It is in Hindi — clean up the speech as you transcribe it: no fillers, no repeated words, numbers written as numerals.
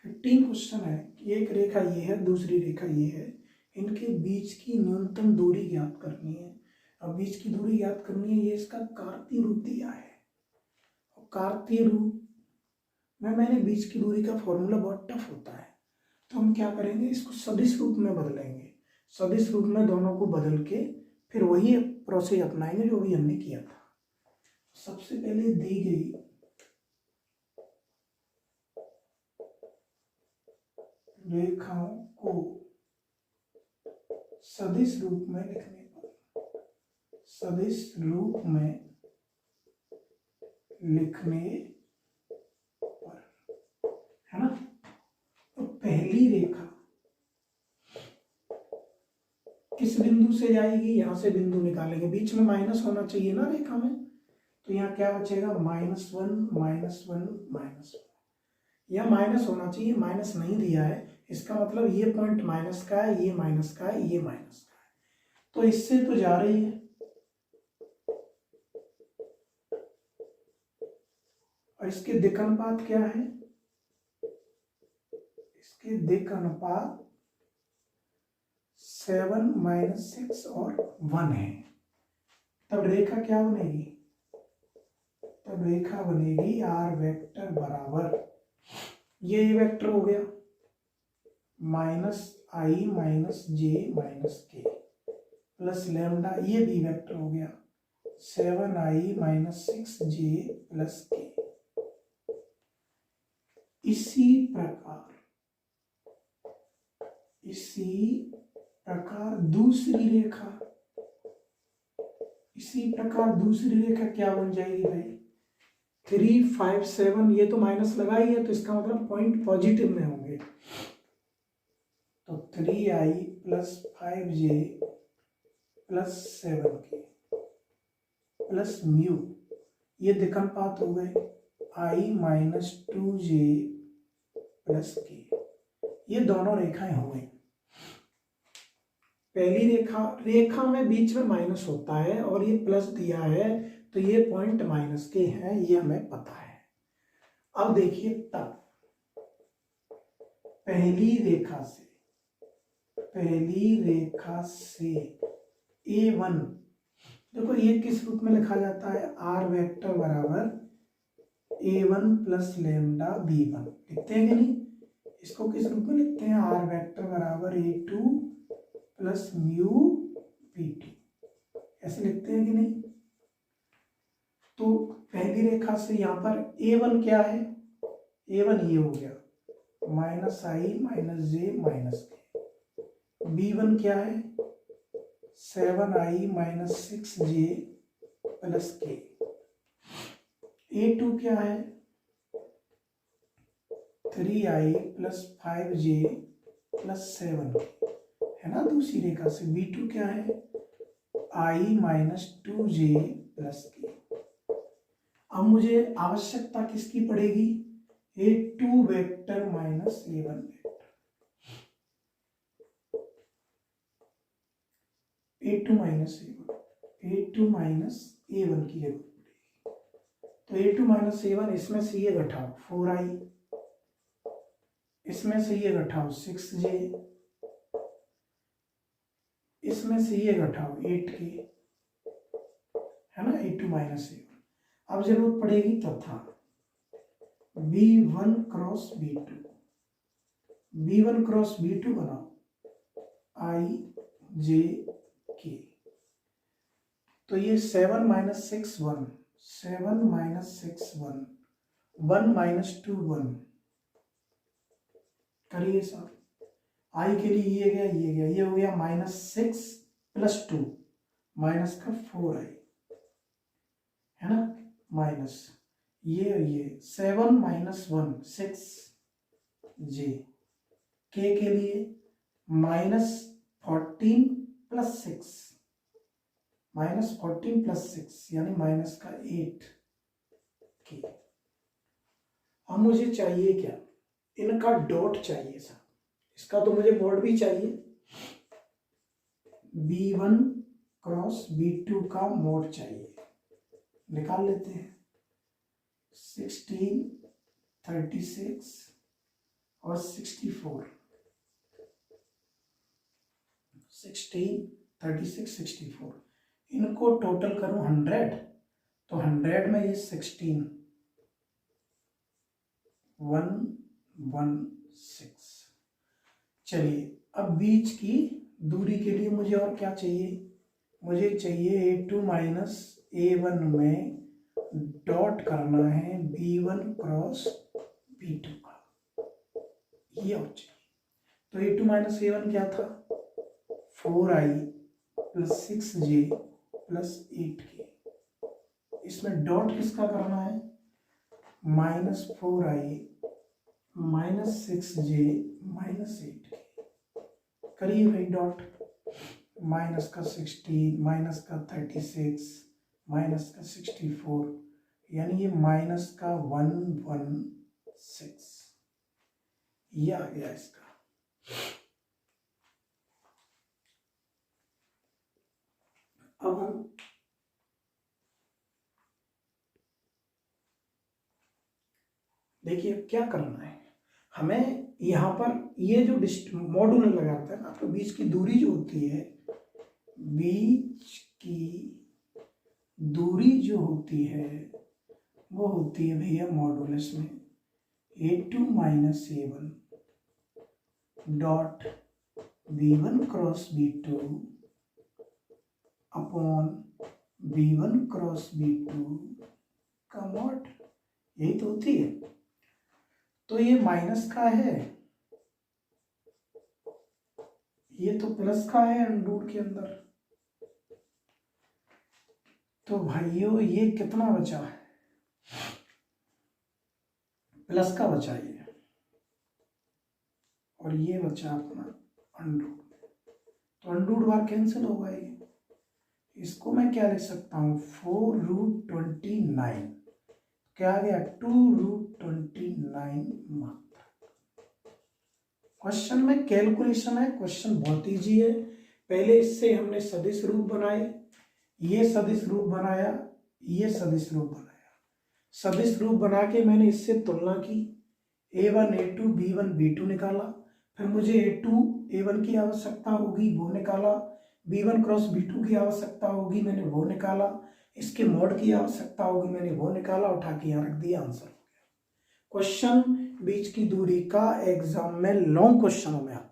15 क्वेश्चन है कि एक रेखा ये है, दूसरी रेखा ये है, इनके बीच की न्यूनतम दूरी ज्ञात करनी है। अब बीच की दूरी ज्ञात करनी है, ये इसका कार्तीय रूप दिया है। और कार्तीय रूप में मैंने बीच की दूरी का फॉर्मूला बहुत टफ होता है, तो हम क्या करेंगे, इसको सदिश रूप में बदलेंगे। सदिश रूप में दोनों को बदल के फिर वही प्रोसेस अपनाएंगे जो भी हमने किया था। सबसे पहले दी गई रेखाओं को सदिश रूप में लिखने पर, सदिश रूप में लिखने पर, है ना। तो पहली रेखा किस बिंदु से जाएगी, यहां से बिंदु निकालेंगे, बीच में माइनस होना चाहिए ना रेखा में, तो यहाँ क्या बचेगा, -1 -1 -1। यह माइनस होना चाहिए, माइनस नहीं दिया है, इसका मतलब ये पॉइंट माइनस का है, ये माइनस का है, ये माइनस का है, तो इससे तो जा रही है। और इसके दिक् अनुपात क्या है, इसके दिक् अनुपात 7 - 6 और 1 है। तब रेखा क्या बनेगी, तब रेखा बनेगी आर वेक्टर बराबर, ये वेक्टर हो गया -i - j - k plus lambda, ये बी वेक्टर हो गया 7i - 6j + k। इसी प्रकार दूसरी रेखा क्या बन जाएगी भाई, 3 5 7, ये तो माइनस लगा ही है, तो इसका मतलब पॉइंट पॉजिटिव में होंगे, तो 3i + 5j + 7k plus mu, ये दिक् अनुपात हो गए i - 2j + k। ये दोनों रेखाएं हो गई। पहली रेखा में बीच में माइनस होता है और ये प्लस दिया है, तो ये पॉइंट माइनस के हैं, ये हमें पता है। अब देखिए, तब पहली रेखा से A1, देखो ये किस रूप में लिखा जाता है, आर वेक्टर बराबर A1 + लैम्डा B1 लिखते हैं कि नहीं, इसको किस रूप में लिखते हैं, आर वेक्टर बराबर A2 + म्यू B2, ऐसे लिखते हैं कि नहीं। तो पहली रेखा से यहाँ पर A1 क्या है, A1 ये हो गया -i - j - k। B1 क्या है, 7i - 6j + k। A2 क्या है, 3i + 5j + 7k, है ना दूसरी रेखा से। B2 क्या है, i - 2j + k। अब मुझे आवश्यकता किसकी पड़ेगी, A2 vector minus A1 vector, A2 - A1 की जरूरत पड़ेगी। तो A2 - A1, इसमें से ये घटाओ 4i, इसमें से ये घटाओ 6j, इसमें से ये घटाओ 8k, है ना, A2 - A1। अब जरूरत पड़ेगी तथा B1 cross B2, B1 cross B2 बनाओ i j k, तो ये 7 - 6 1, 7 - 6 1, 1 - 2 1, करिए साहब, i के लिए ये गया, ये गया, ये हो गया -6 + 2, माइनस का 4i, है ना, माइनस ये 7 - 1 6j, k के लिए -14 + 6, -14 + 6 यानी माइनस का 8k। अब मुझे चाहिए क्या, इनका डॉट चाहिए साहब, इसका तो मुझे मोड भी चाहिए, B1 क्रॉस B2 का मोड चाहिए, निकाल लेते हैं। 16 36 और 64, 16, 36, 64, इनको टोटल करूं 100, तो 100 में ये 16, 116। चलिए अब बीच की दूरी के लिए मुझे और क्या चाहिए, मुझे चाहिए A2 माइनस A1 में डॉट करना है B1 क्रॉस B2 का, ये और चाहिए। तो A2 माइनस A1 क्या था, 4i plus 6j plus 8k, इसमें डॉट किसका करना है, minus 4i minus 6j minus 8k, करिए भाई डॉट, माइनस का 16, माइनस का 36, माइनस का 64, यानी ये माइनस का 116, ये आ गया इसका। अब हम देखिए क्या करना है, हमें यहाँ पर ये जो मॉड्यूलर लगाता है ना, तो बीच की दूरी जो होती है, बीच की दूरी जो होती है वो होती है भैया मॉडुलस में A2 minus A1 dot B1 cross B2 upon B1 cross B2 का मॉड, यही तो होती है। तो ये माइनस का है, ये तो प्लस का है अंडर के अंदर, तो भाइयों ये कितना बचा, प्लस का बचा ये, और ये बचा अपना अंडर, तो अंडर बार कैंसिल होगा ये, इसको मैं क्या लिख सकता हूँ, 4√29, क्या आ गया 2√29 मात्रा। क्वेश्चन में कैलकुलेशन है, क्वेश्चन बहुत इजी है। पहले इससे हमने सदिश रूप बनाए, ये सदिश रूप बनाया, ये सदिश रूप बनाया, सदिश रूप बना के मैंने इससे तुलना की, A1 A2 B1 B2 निकाला, फिर मुझे A2 A1 की आवश्यकता होगी वो निकाला, B1 क्रॉस B2 की आवश्यकता होगी मैंने वो निकाला, इसके मॉड की आवश्यकता होगी मैंने वो निकाला, उठा के यहाँ रख दिया, आंसर हो गया। क्वेश्चन बीच की दूरी का एग्जाम में लॉन्ग क्वेश्चनों में आता है।